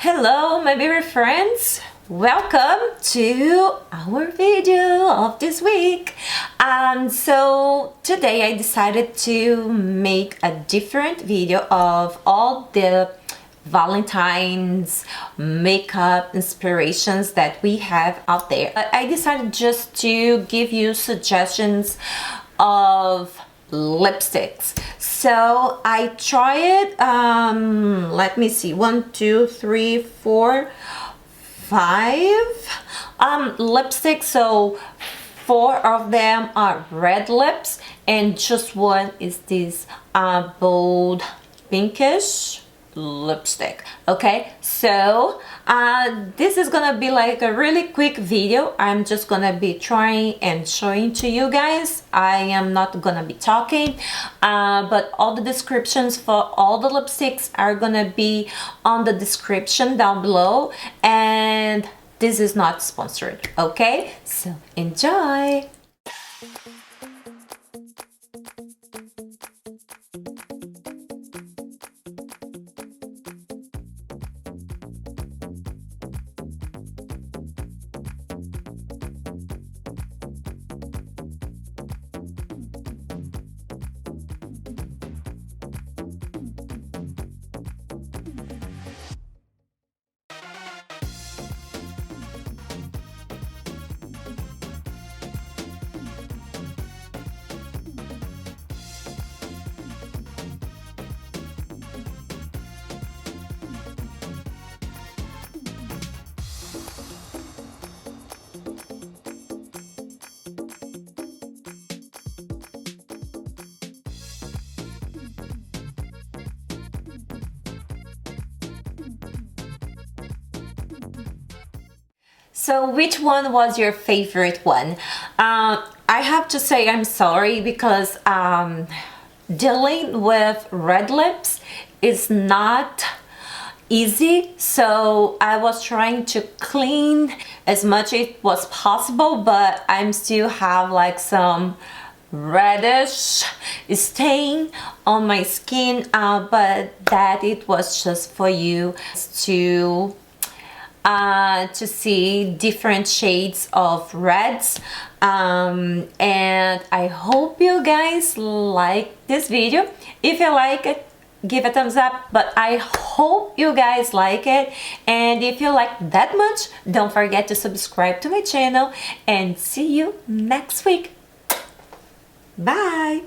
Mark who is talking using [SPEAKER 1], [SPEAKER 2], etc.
[SPEAKER 1] Hello my baby friends, welcome to our video of this week. So today I decided to make a different video of all the Valentine's makeup inspirations that we have out there. I decided just to give you suggestions of lipsticks. So I tried let me see, 1 2 3 4 5 lipsticks. So 4 of them are red lips and just one is this bold pinkish lipstick. Okay, so this is gonna be like a really quick video. I'm just gonna be trying and showing to you guys. I am not gonna be talking, but all the descriptions for all the lipsticks are gonna be on the description down below, and this is not sponsored. Okay, so enjoy. So which one was your favorite one? I have to say I'm sorry because dealing with red lips is not easy. So I was trying to clean as much as it was possible, but I'm still have like some reddish stain on my skin, but that it was just for you to see different shades of reds, and I hope you guys like this video. If you like it, give a thumbs up, but I hope you guys like it, and if you like that much, don't forget to subscribe to my channel, and see you next week. Bye.